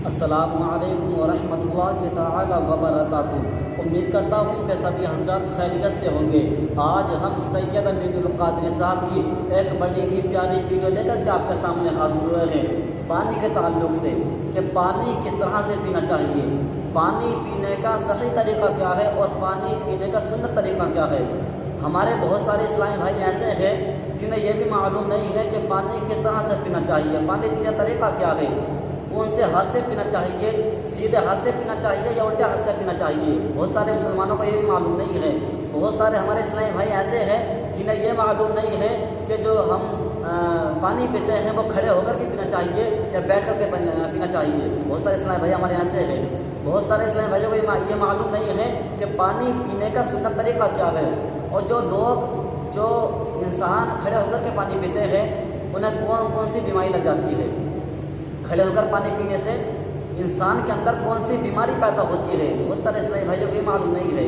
السلام علیکم ورحمۃ اللہ تعالی وبرکاتہ۔ امید کرتا ہوں کہ سبھی حضرات خیریت سے ہوں گے۔ آج ہم سید امین القادری صاحب کی ایک بڑی کی پیاری ویڈیو لے کر کے آپ کے سامنے حاضر ہوئے ہیں پانی کے تعلق سے، کہ پانی کس طرح سے پینا چاہیے، پانی پینے کا صحیح طریقہ کیا ہے اور پانی پینے کا سنت طریقہ کیا ہے۔ ہمارے بہت سارے اسلامی بھائی ایسے ہیں جنہیں یہ بھی معلوم نہیں ہے کہ پانی کس طرح سے پینا چاہیے، پانی پینے کا طریقہ کیا ہے، کون سے ہاتھ سے پینا چاہیے، سیدھے ہاتھ سے پینا چاہیے یا الٹے ہاتھ سے پینا چاہیے۔ بہت سارے مسلمانوں کو یہ بھی معلوم نہیں ہے۔ بہت سارے ہمارے اسلامی بھائی ایسے ہیں جنہیں یہ معلوم نہیں ہے کہ جو ہم پانی پیتے ہیں وہ کھڑے ہو کر کے پینا چاہیے یا بیٹھ کر کے پینا چاہیے۔ بہت سارے اسلامی بھائی ہمارے ایسے ہیں۔ بہت سارے اسلامی بھائیوں کو یہ معلوم نہیں ہے کہ پانی پینے کا سنت طریقہ کیا ہے، اور جو انسان کھڑے ہو کر کے پانی پیتے ہیں انہیں کون کون سی بیماری لگ جاتی ہے، کھڑے ہو کر پانی پینے سے انسان کے اندر کون سی بیماری پیدا ہوتی ہے۔ بہت سارے اسلامی بھائیوں کو یہ معلوم نہیں ہے۔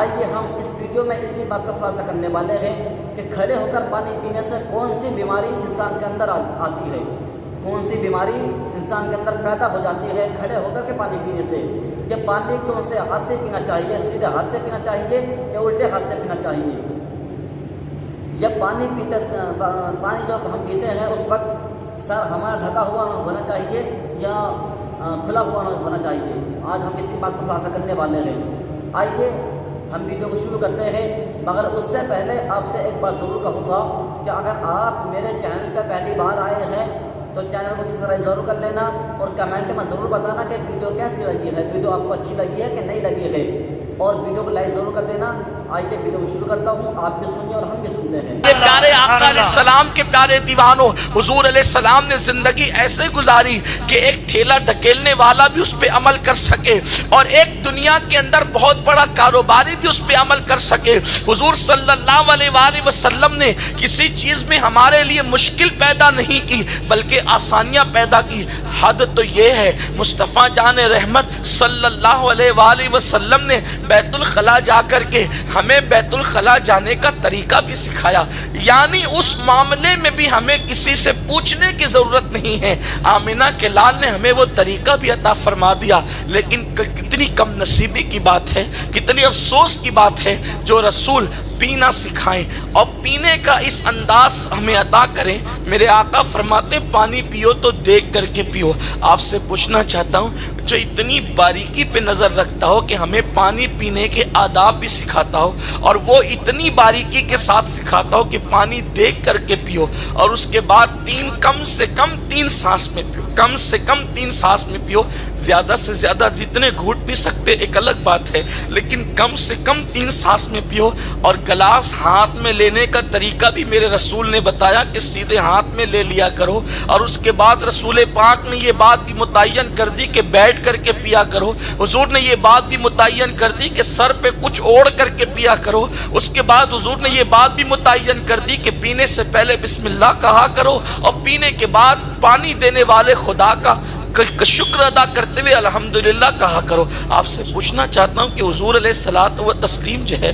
آئیے ہم اس ویڈیو میں اسی بات کا خلاصہ کرنے والے ہیں کہ کھڑے ہو کر پانی پینے سے کون سی بیماری انسان کے اندر آتی ہے، کون سی بیماری انسان کے اندر پیدا ہو جاتی ہے کھڑے ہو کر کے پانی پینے سے۔ یہ پانی کون سے ہاتھ سے پینا چاہیے، سیدھے ہاتھ سے پینا چاہیے یا الٹے ہاتھ سے پینا چاہیے۔ یہ پانی جب ہم پیتے ہیں اس وقت سر ہمارا ڈھکا ہوا ہونا چاہیے یا کھلا ہوا ہونا چاہیے۔ آج ہم اسی بات کو خلاصہ کرنے والے ہیں۔ آئیے ہم ویڈیو کو شروع کرتے ہیں، مگر اس سے پہلے آپ سے ایک بات ضرور کہوں گا کہ اگر آپ میرے چینل پہ پہلی بار آئے ہیں تو چینل کو سبسکرائب ضرور کر لینا اور کمنٹ میں ضرور بتانا کہ ویڈیو کیسی لگی ہے، ویڈیو آپ کو اچھی لگی ہے کہ نہیں لگی ہے، اور ویڈیو کو لائک ضرور کر دینا۔ آئیے ویڈیو کو شروع کرتا ہوں، آپ بھی سنیے اور ہم بھی سنتے ہیں۔ یہ پیارے آقا علیہ السلام کے پیارے دیوانوں، حضور علیہ السلام نے زندگی ایسے گزاری کہ ایک ٹھیلا ڈھکیلنے والا بھی اس پہ عمل کر سکے اور ایک دنیا کے اندر بہت بڑا کاروباری بھی اس پہ عمل کر سکے۔ حضور صلی اللہ علیہ وآلہ وسلم نے کسی چیز میں ہمارے لیے مشکل پیدا نہیں کی بلکہ آسانیاں پیدا کی۔ حد تو یہ ہے مصطفیٰ جان رحمت صلی اللہ علیہ وآلہ وسلم نے بیت الخلا جا کر کے ہمیں بیت الخلا جانے کا طریقہ بھی سکھایا، یعنی اس معاملے میں بھی ہمیں کسی سے پوچھنے کی ضرورت نہیں ہے۔ آمنہ کے لال نے ہمیں وہ طریقہ بھی عطا فرما دیا، لیکن کتنی کم نصیبی کی بات ہے، کتنی افسوس کی بات ہے جو رسول پینا سکھائیں اور پینے کا اس انداز ہمیں عطا کریں۔ میرے آقا فرماتے ہیں پانی پیو تو دیکھ کر کے پیو۔ آپ سے پوچھنا چاہتا ہوں جو اتنی باریکی پہ نظر رکھتا ہو کہ ہمیں پانی پینے کے آداب بھی سکھاتا ہو اور وہ اتنی باریکی کے ساتھ سکھاتا ہو کہ پانی دیکھ کر کے پیو اور اس کے بعد کم سے کم تین سانس میں پیو، کم سے کم 3 سانس میں پیو۔ زیادہ سے زیادہ جتنے گھوٹ پی سکتے ایک الگ بات ہے، لیکن کم سے کم 3 سانس میں پیو۔ اور گلاس ہاتھ میں لینے کا طریقہ بھی میرے رسول نے بتایا کہ سیدھے ہاتھ میں لے لیا کرو، اور اس کے بعد رسول پاک نے یہ بات بھی متعین کر دی کہ بیٹھ کر کے پیا کرو۔ حضور نے یہ بات بھی متعین کر دی کہ سر پہ کچھ اوڑھ کر کے پیا کرو۔ اس کے بعد حضور نے یہ بات بھی متعین کر دی کہ پینے سے پہلے بسم اللہ کہا کرو اور پینے کے بعد پانی دینے والے خدا کا شکر ادا کرتے ہوئے الحمدللہ کہا کرو۔ آپ سے پوچھنا چاہتا ہوں کہ حضور علیہ الصلوۃ والتسلیم جو ہے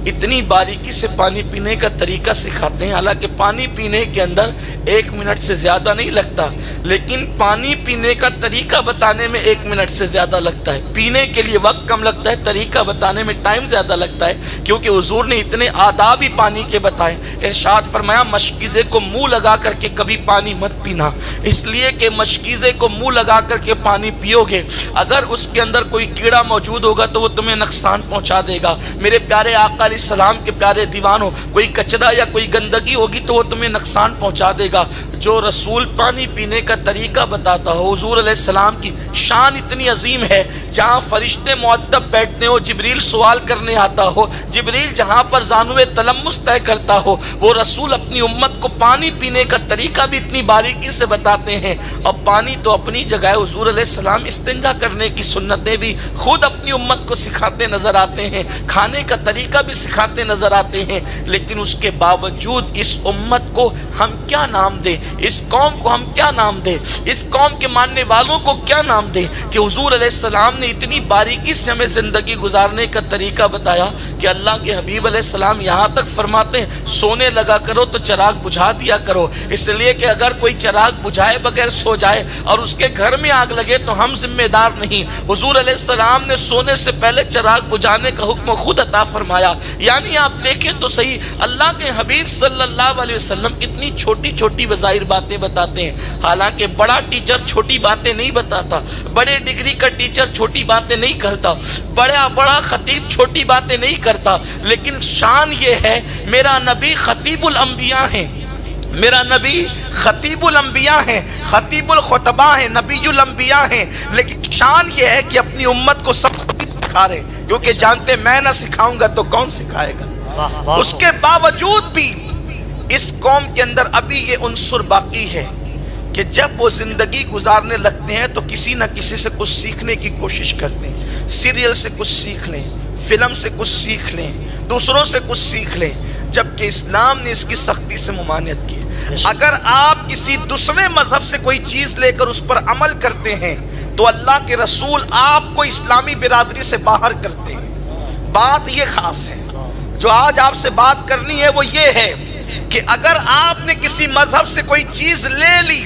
اتنی باریکی سے پانی پینے کا طریقہ سکھاتے ہیں، حالانکہ پانی پینے کے اندر 1 منٹ سے زیادہ نہیں لگتا، لیکن پانی پینے کا طریقہ بتانے میں 1 منٹ سے زیادہ لگتا ہے۔ پینے کے لیے وقت کم لگتا ہے، طریقہ بتانے میں ٹائم زیادہ لگتا ہے، کیونکہ حضور نے اتنے آداب ہی پانی کے بتائے۔ ارشاد فرمایا مشکیزے کو منہ لگا کر کے کبھی پانی مت پینا، اس لیے کہ مشکیزے کو منہ لگا کر کے پانی پیو گے، اگر اس کے اندر کوئی کیڑا موجود ہوگا تو وہ تمہیں نقصان پہنچا دے گا۔ میرے پیارے آقا علیہ السلام کے پیارے دیوانوں، کوئی کچرا یا کوئی گندگی ہوگی تو وہ تمہیں نقصان پہنچا دے گا۔ جو رسول پانی پینے کا طریقہ بتاتا ہو، حضور علیہ السلام کی شان اتنی عظیم ہے، جہاں فرشتے معدب بیٹھتے ہو، جبریل سوال کرنے آتا ہو، جبریل جہاں پر زانوے تلمس طے کرتا ہو، وہ رسول اپنی امت کو پانی پینے کا طریقہ بھی اتنی باریکی سے بتاتے ہیں۔ اور پانی تو اپنی جگہ ہے، حضور علیہ السلام استنجا کرنے کی سنتیں بھی خود اپنی امت کو سکھاتے نظر آتے ہیں، کھانے کا طریقہ بھی سکھاتے نظر آتے ہیں، لیکن اس کے باوجود اس امت کو ہم کیا نام دیں؟ اس قوم کو ہم کیا نام دیں، اس قوم کے ماننے والوں کو کیا نام دیں کہ حضور علیہ السلام نے اتنی باریکی سے ہمیں زندگی گزارنے کا طریقہ بتایا کہ اللہ کے حبیب علیہ السلام یہاں تک فرماتے ہیں سونے لگا کرو تو چراغ بجھا دیا کرو، اس لیے کہ اگر کوئی چراغ بجھائے بغیر سو جائے اور اس کے گھر میں آگ لگے تو ہم ذمہ دار نہیں۔ حضور علیہ السلام نے سونے سے پہلے چراغ بجھانے کا حکم خود عطا فرمایا۔ یعنی آپ دیکھیں تو صحیح، اللہ کے حبیب صلی اللہ علیہ وسلم کتنی چھوٹی چھوٹی بظاہر باتیں بتاتے ہیں، حالانکہ بڑا ٹیچر چھوٹی باتیں نہیں بتاتا، بڑے ڈگری کا ٹیچر چھوٹی باتیں نہیں کرتا، بڑا خطیب چھوٹی باتیں نہیں کرتا، لیکن شان یہ ہے میرا نبی خطیب الانبیاء ہیں، میرا نبی خطیب الانبیاء ہیں، خطیب الخطباء ہیں، نبی الانبیاء ہیں، لیکن شان یہ ہے کہ اپنی امت کو سب کچھ سکھا رہے، کیونکہ جانتے میں نہ سکھاؤں گا تو کون سکھائے گا۔ اس کے باوجود بھی اس قوم کے اندر ابھی یہ عنصر باقی ہے کہ جب وہ زندگی گزارنے لگتے ہیں تو کسی نہ کسی سے کچھ سیکھنے کی کوشش کرتے ہیں، سیریل سے کچھ سیکھ لیں، فلم سے کچھ سیکھ لیں، دوسروں سے کچھ سیکھ لیں، جبکہ اسلام نے اس کی سختی سے ممانعت کی۔ اگر آپ کسی دوسرے مذہب سے کوئی چیز لے کر اس پر عمل کرتے ہیں تو اللہ کے رسول آپ کو اسلامی برادری سے باہر کرتے ہیں۔ بات یہ خاص ہے جو آج آپ سے بات کرنی ہے، وہ یہ ہے کہ اگر آپ نے کسی مذہب سے کوئی چیز لے لی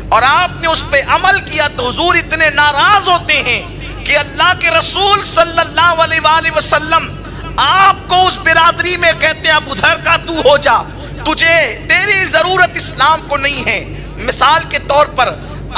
اور آپ نے اس پہ عمل کیا تو حضور اتنے ناراض ہوتے ہیں کہ اللہ کے رسول صلی اللہ علیہ وآلہ وسلم آپ کو اس برادری میں کہتے ہیں اب ادھر کا تو ہو جا، تجھے تیری ضرورت اسلام کو نہیں ہے۔ مثال کے طور پر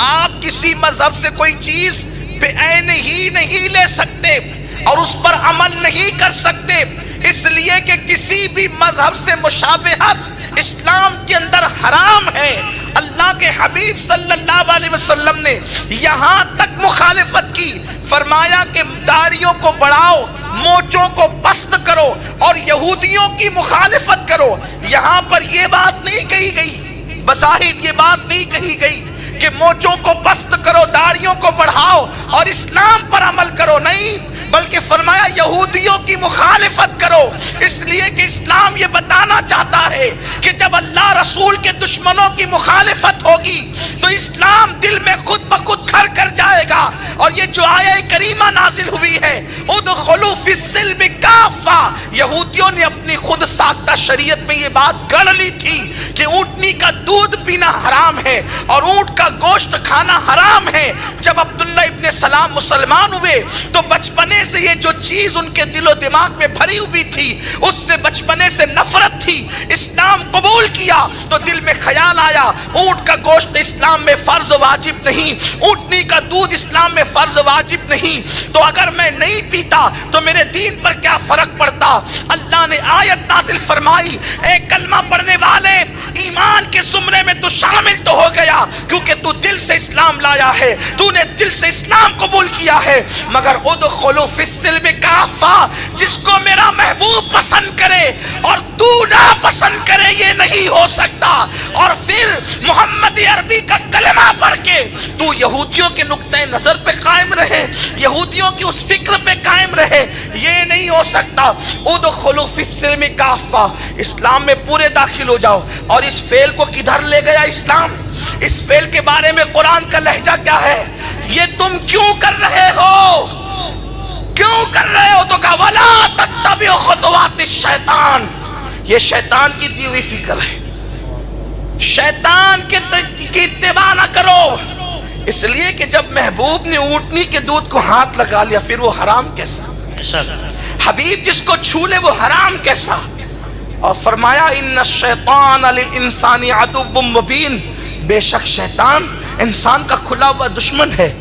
آپ کسی مذہب سے کوئی چیز بے عین ہی نہیں لے سکتے اور اس پر عمل نہیں کر سکتے، اس لیے کہ کسی بھی مذہب سے مشابہت اسلام کے اندر حرام ہے۔ اللہ کے حبیب صلی اللہ علیہ وسلم نے یہاں تک مخالفت کی، فرمایا کہ داڑھیوں کو بڑھاؤ، مونچھوں کو پست کرو اور یہودیوں کی مخالفت کرو۔ یہاں پر یہ بات نہیں کہی گئی، بظاہر یہ بات نہیں کہی گئی کہ مونچھوں کو پست کرو، داڑھیوں کو بڑھاؤ اور اسلام پر عمل کرو، نہیں، بلکہ فرمایا یہودیوں کی مخالفت کرو، اس لیے کہ اسلام یہ بتانا چاہتا ہے کہ جب اللہ رسول کے دشمنوں کی مخالفت ہوگی تو اسلام دل میں خود بخود گھر کر جائے گا۔ اور یہ جو آیہ کریمہ نازل ہوئی ہے ادخلوا فی السلم کافہ، یہودیوں نے اپنی خود ساختہ شریعت میں یہ بات گڑھ لی تھی کہ اونٹنی کا دودھ پینا حرام ہے اور اونٹ کا گوشت کھانا حرام ہے۔ جب عبداللہ ابن سلام مسلمان ہوئے تو بچپنے سے یہ جو چیز ان کے دل و دماغ میں بھری ہوئی تھی اس سے بچپنے سے نفرت تھی۔ اسلام قبول کیا تو دل میں خیال آیا اونٹ کا گوشت اسلام میں فرض واجب نہیں، اونٹنی کا دودھ اسلام میں فرض واجب نہیں، تو اگر میں نہیں پیتا تو میرے دین پر کیا فرق پڑتا۔ اللہ نے آیت نازل فرمائی، اے کلمہ پڑھنے والے، ایمان کے زمرے میں تو شامل تو ہو گیا کیونکہ تو دل سے اسلام لایا ہے، تو نے دل سے اسلام قبول کیا ہے، مگر ادخلوا فی السلم کافہ، جس کو میرا محبوب پسند کرے اور تو نہ پسند کرے یہ نہیں ہو سکتا۔ اور پھر محمد عربی کا کلمہ پڑھ کے تو یہودیوں کے نقطہ نظر پہ قائم رہے، یہودیوں کی اس فکر پہ قائم رہے، یہ نہیں ہو سکتا۔ ادخلوا فی السلم کافہ، اسلام میں پورے داخل ہو جاؤ۔ اور اس فعل کو کدھر لے گیا اسلام؟ اس فعل کے بارے میں قرآن کا لہجہ کیا ہے؟ یہ تم کیوں کر رہے ہو؟ کیوں کر رہے ہو؟ تو کہا وَلَا تَتَّبِعُوا خُطُوَاتِ الشَّيْطَانِ، یہ شیطان کی دی ہوئی فکر ہے، شیطان کی اتباع نہ کرو۔ اس لیے کہ جب محبوب نے اونٹنی کے دودھ کو ہاتھ لگا لیا پھر وہ حرام کیسا؟ حبیب جس کو چھو لے وہ حرام کیسا؟ اور فرمایا ان الشیطان للانسان عدو مبین، بے شک شیطان انسان کا کھلا ہوا دشمن ہے۔